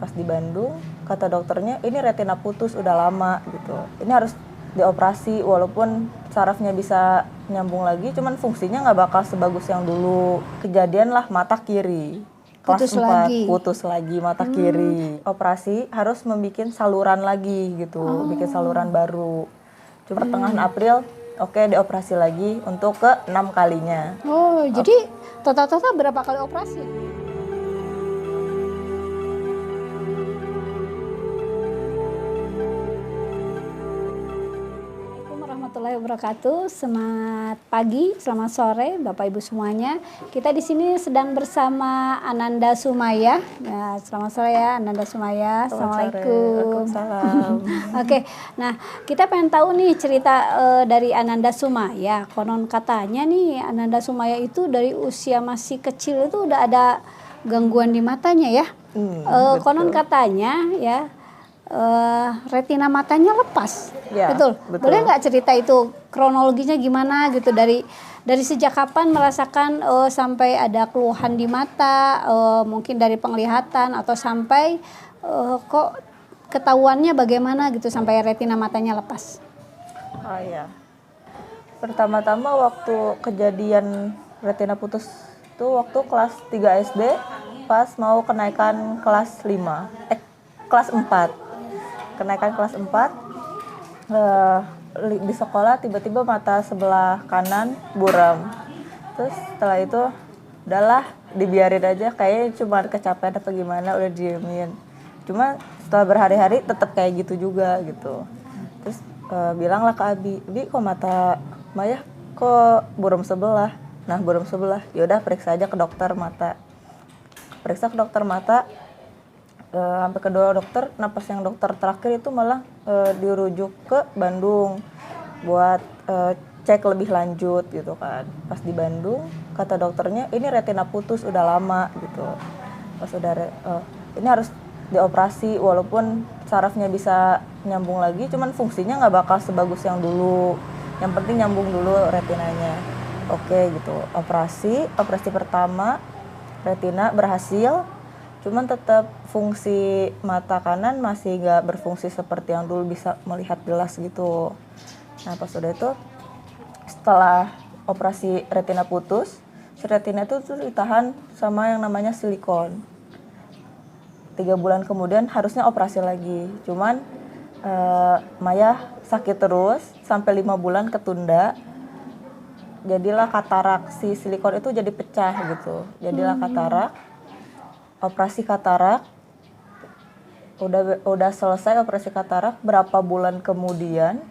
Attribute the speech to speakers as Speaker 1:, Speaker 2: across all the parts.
Speaker 1: Pas di Bandung, kata dokternya ini retina putus udah lama gitu. Ini harus dioperasi walaupun sarafnya bisa nyambung lagi, cuman fungsinya nggak bakal sebagus yang dulu. Kejadian lah mata kiri. Kelas
Speaker 2: Putus
Speaker 1: 4,
Speaker 2: lagi.
Speaker 1: putus lagi mata kiri. Operasi harus membuat saluran lagi gitu, bikin saluran baru. Cuma pertengahan April, oke dioperasi lagi untuk ke 6 kalinya.
Speaker 2: Oh, jadi total-total berapa kali operasi? Assalamualaikum warahmatullahi wabarakatuh. Selamat pagi, selamat sore, Bapak Ibu semuanya. Kita di sini sedang bersama Ananda Sumaya. Ya, selamat sore ya, Ananda Sumaya. Assalamualaikum.
Speaker 1: Waalaikumsalam.
Speaker 2: Oke, nah kita pengen tahu nih cerita dari Ananda Sumaya. Konon katanya nih Ananda Sumaya itu dari usia masih kecil itu udah ada gangguan di matanya ya. Konon katanya ya retina matanya lepas.
Speaker 1: Ya,
Speaker 2: betul. Boleh nggak cerita itu kronologinya gimana gitu dari sejak kapan merasakan sampai ada keluhan di mata, mungkin dari penglihatan atau sampai kok ketahuannya bagaimana gitu sampai retina matanya lepas.
Speaker 1: Oh iya. Pertama-tama waktu kejadian retina putus itu waktu kelas 3 SD pas mau kenaikan kelas 5. Kelas 4. Kenaikan kelas 4 di sekolah tiba-tiba mata sebelah kanan buram. Terus setelah itu udahlah dibiarin aja, kayaknya cuma kecapean apa gimana, udah diemin. Cuma setelah berhari-hari tetap kayak gitu juga gitu. Terus bilanglah ke Abi kok mata Maya kok buram sebelah. Nah buram sebelah, yaudah periksa aja ke dokter mata. Periksa ke dokter mata, sampai kedua dokter. Nah pas yang dokter terakhir itu malah dirujuk ke Bandung buat cek lebih lanjut gitu kan. Pas di Bandung kata dokternya ini retina putus udah lama gitu. Pas udah ini harus dioperasi walaupun sarafnya bisa nyambung lagi, cuman fungsinya nggak bakal sebagus yang dulu. Yang penting nyambung dulu retinanya. Oke gitu. Operasi pertama retina berhasil. Cuman tetap fungsi mata kanan masih nggak berfungsi seperti yang dulu, bisa melihat jelas gitu. Nah pas udah itu setelah operasi retina putus, si retina itu tuh ditahan sama yang namanya silikon. 3 bulan kemudian harusnya operasi lagi. Cuman Maya sakit terus sampai 5 bulan ketunda. Jadilah katarak, si silikon itu jadi pecah gitu. Jadilah katarak. Operasi katarak, udah selesai operasi katarak, berapa bulan kemudian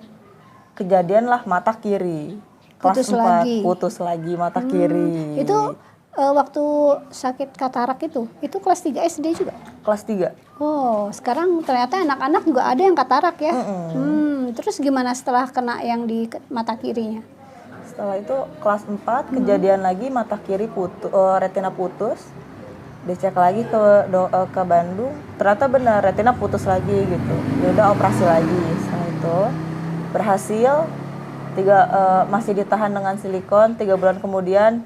Speaker 1: kejadian lah mata kiri. Kelas 4, putus lagi mata kiri.
Speaker 2: Itu waktu sakit katarak itu kelas 3 SD juga?
Speaker 1: Kelas 3.
Speaker 2: Oh, sekarang ternyata anak-anak juga ada yang katarak ya? Terus gimana setelah kena yang di mata kirinya?
Speaker 1: Setelah itu kelas 4, kejadian lagi mata kiri retina putus. Dicek lagi ke Bandung, ternyata benar retina putus lagi gitu. Ya udah operasi lagi. Setelah itu berhasil, masih ditahan dengan silikon. 3 bulan kemudian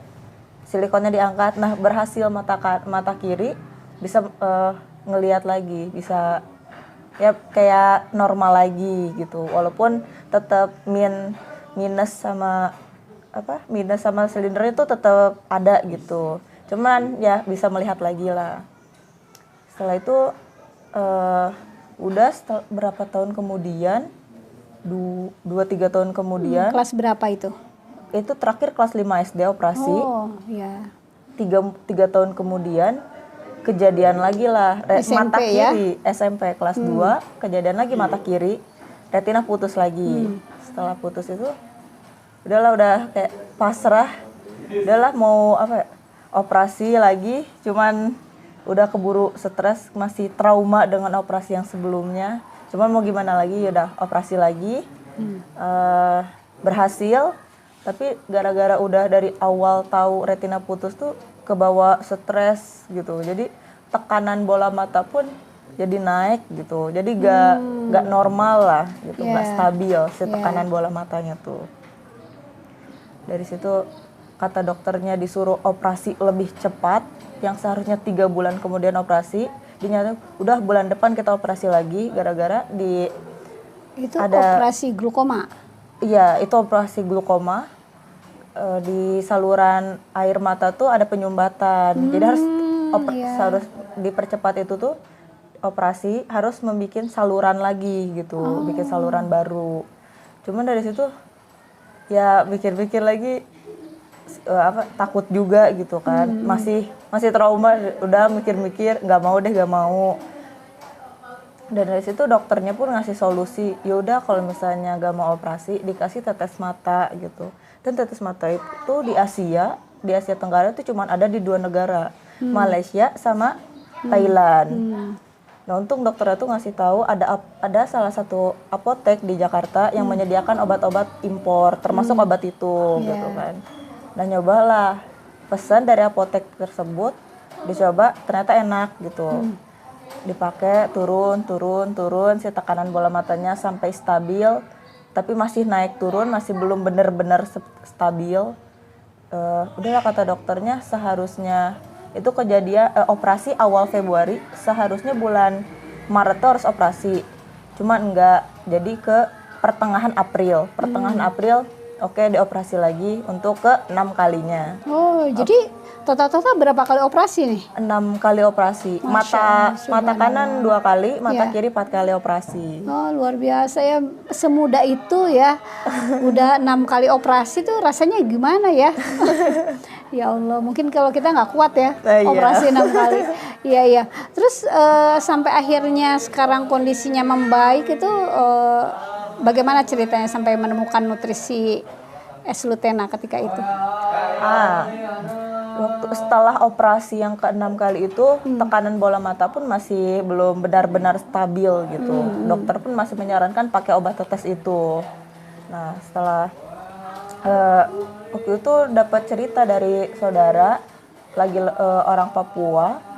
Speaker 1: silikonnya diangkat. Nah berhasil mata kiri bisa ngelihat lagi, bisa ya kayak normal lagi gitu. Walaupun tetap minus sama silindernya itu tetap ada gitu. Cuman ya bisa melihat lagi lah. Setelah itu berapa tahun kemudian, 2-3 tahun kemudian.
Speaker 2: Kelas berapa itu?
Speaker 1: Itu terakhir kelas 5 SD operasi.
Speaker 2: Oh ya.
Speaker 1: 3 tahun kemudian kejadian lagi lah
Speaker 2: SMP,
Speaker 1: mata kiri
Speaker 2: ya?
Speaker 1: SMP kelas 2 kejadian lagi mata kiri retina putus lagi. Setelah putus itu udah kayak pasrah, udahlah mau operasi lagi, cuman udah keburu stres, masih trauma dengan operasi yang sebelumnya. Cuman mau gimana lagi, udah operasi lagi. Berhasil, tapi gara-gara udah dari awal tahu retina putus tuh kebawa stres gitu. Jadi tekanan bola mata pun jadi naik gitu. Jadi gak normal lah gitu, gak stabil si tekanan bola matanya tuh. Dari situ kata dokternya disuruh operasi lebih cepat, yang seharusnya 3 bulan kemudian operasi, dinyatakan udah bulan depan kita operasi lagi gara-gara
Speaker 2: Itu
Speaker 1: ada-
Speaker 2: operasi glukoma.
Speaker 1: iya itu operasi glukoma. Di saluran air mata tuh ada penyumbatan. Jadi harus dipercepat itu tuh operasi harus membuat saluran lagi gitu, bikin saluran baru. Cuman dari situ ya pikir-pikir lagi takut juga gitu kan. Masih trauma, udah mikir-mikir nggak mau. Dan dari situ dokternya pun ngasih solusi, yaudah kalau misalnya nggak mau operasi dikasih tetes mata gitu. Dan tetes mata itu di Asia Tenggara itu cuma ada di 2 negara, Malaysia sama Thailand. Nah untung dokternya tuh ngasih tahu ada salah satu apotek di Jakarta yang menyediakan obat-obat impor, termasuk obat itu gitu kan. Nah nyobalah, pesan dari apotek tersebut, dicoba ternyata enak gitu. Dipakai turun si tekanan bola matanya sampai stabil, tapi masih naik turun, masih belum benar-benar stabil. Udahlah kata dokternya, seharusnya itu kejadian operasi awal Februari, seharusnya bulan Maret tuh harus operasi, cuman enggak, jadi ke pertengahan April oke dioperasi lagi untuk ke 6 kalinya.
Speaker 2: Oh, jadi total berapa kali operasi nih?
Speaker 1: 6 kali operasi. Mata kanan 2 kali, mata kiri 4 kali operasi.
Speaker 2: Oh, luar biasa ya. Semudah itu ya. Udah 6 kali operasi tuh rasanya gimana ya? Ya Allah, mungkin kalau kita nggak kuat ya operasi 6 kali. Iya. Terus sampai akhirnya sekarang kondisinya membaik itu bagaimana ceritanya sampai menemukan nutrisi S-Lutena ketika itu?
Speaker 1: Waktu setelah operasi yang ke-6 kali itu tekanan bola mata pun masih belum benar-benar stabil gitu. Dokter pun masih menyarankan pakai obat tetes itu. Nah setelah waktu itu dapat cerita dari saudara lagi orang Papua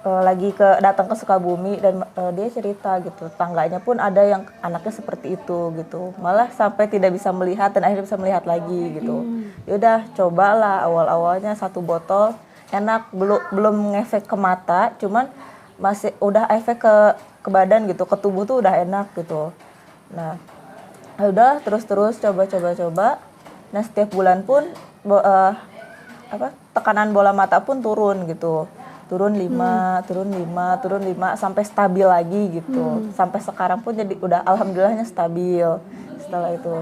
Speaker 1: lagi datang ke Sukabumi dan dia cerita gitu, tangganya pun ada yang anaknya seperti itu gitu, malah sampai tidak bisa melihat dan akhirnya bisa melihat lagi gitu. Yaudah cobalah awalnya 1 botol enak, belum ngefek ke mata, cuman masih udah efek ke badan gitu, ke tubuh tuh udah enak gitu. Nah udah terus coba. Nah setiap bulan pun tekanan bola mata pun turun gitu. Turun 5 sampai stabil lagi gitu. Sampai sekarang pun jadi udah alhamdulillahnya stabil setelah itu.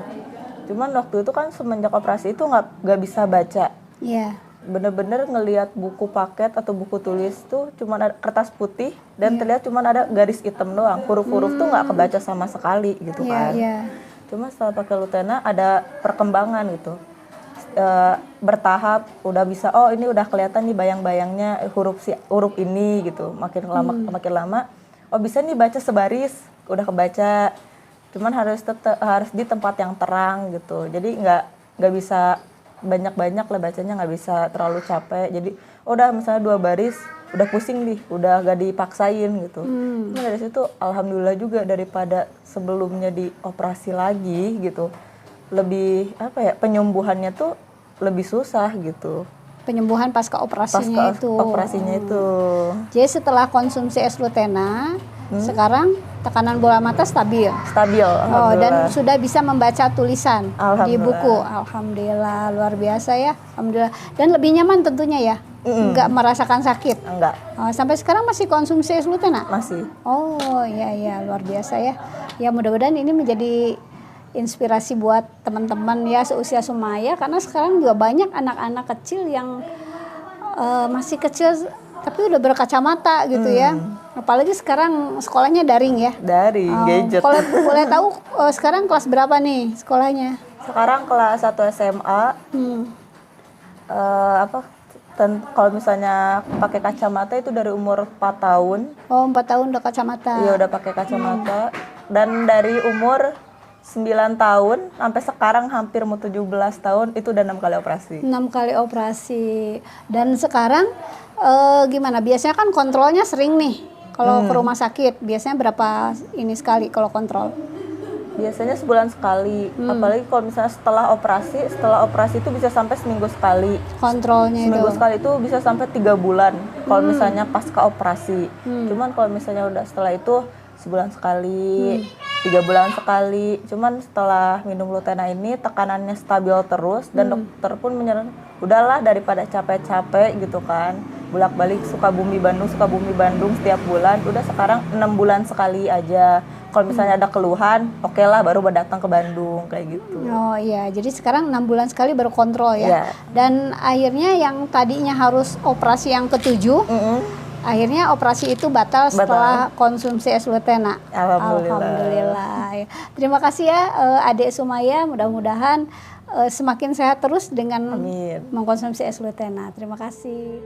Speaker 1: Cuman waktu itu kan semenjak operasi itu nggak bisa baca.
Speaker 2: Iya.
Speaker 1: Bener-bener ngelihat buku paket atau buku tulis tuh cuma ada kertas putih dan terlihat cuma ada garis hitam doang. Huruf-huruf tuh nggak kebaca sama sekali gitu kan. Cuma setelah pakai Lutena ada perkembangan gitu. Bertahap udah bisa, oh ini udah kelihatan nih bayang-bayangnya huruf ini gitu, makin lama oh bisa nih baca sebaris, udah kebaca, cuman harus di tempat yang terang gitu, jadi nggak bisa banyak lah bacanya, nggak bisa terlalu capek, jadi udah misalnya 2 baris udah pusing nih, udah gak dipaksain gitu. Nah dari situ alhamdulillah juga daripada sebelumnya dioperasi lagi gitu, lebih penyembuhannya tuh lebih susah gitu.
Speaker 2: Penyembuhan pasca operasinya itu. Jadi setelah konsumsi S-Lutena, sekarang tekanan bola mata stabil. Oh, dan sudah bisa membaca tulisan di buku. Alhamdulillah, luar biasa ya. Alhamdulillah. Dan lebih nyaman tentunya ya. Enggak merasakan sakit.
Speaker 1: Enggak.
Speaker 2: Sampai sekarang masih konsumsi S-Lutena?
Speaker 1: Masih.
Speaker 2: Oh, iya luar biasa ya. Ya mudah-mudahan ini menjadi inspirasi buat teman-teman ya seusia Sumaya, karena sekarang juga banyak anak-anak kecil yang masih kecil tapi udah berkacamata gitu ya. Apalagi sekarang sekolahnya daring ya.
Speaker 1: Daring, gadget.
Speaker 2: Kalau boleh tahu sekarang kelas berapa nih sekolahnya?
Speaker 1: Sekarang kelas 1 SMA. Kalau misalnya pakai kacamata itu dari umur 4 tahun.
Speaker 2: Oh, 4 tahun udah kacamata.
Speaker 1: Iya, udah pakai kacamata. Dan dari umur 9 tahun sampai sekarang hampir mau 17 tahun itu udah 6 kali operasi.
Speaker 2: 6 kali operasi. Dan sekarang gimana? Biasanya kan kontrolnya sering nih. Kalau ke rumah sakit biasanya berapa ini sekali kalau kontrol?
Speaker 1: Biasanya sebulan sekali, apalagi kalau misalnya setelah operasi itu bisa sampai seminggu sekali.
Speaker 2: Kontrolnya
Speaker 1: Seminggu
Speaker 2: itu.
Speaker 1: sekali itu bisa sampai 3 bulan kalau misalnya pasca operasi. Cuman kalau misalnya udah setelah itu sebulan sekali, 3 bulan sekali. Cuman setelah minum Lutena ini tekanannya stabil terus dan dokter pun menyarankan udahlah daripada capek-capek gitu kan. Bolak-balik Sukabumi Bandung setiap bulan. Udah sekarang 6 bulan sekali aja. Kalau misalnya ada keluhan, oke lah baru datang ke Bandung kayak gitu.
Speaker 2: Oh iya, jadi sekarang 6 bulan sekali baru kontrol ya.
Speaker 1: Iya.
Speaker 2: Dan akhirnya yang tadinya harus operasi yang ke-7, akhirnya operasi itu batal setelah konsumsi S-Lutena. Alhamdulillah. Terima kasih ya Adik Sumaya, mudah-mudahan semakin sehat terus dengan
Speaker 1: Amin.
Speaker 2: mengkonsumsi S-Lutena. Terima kasih.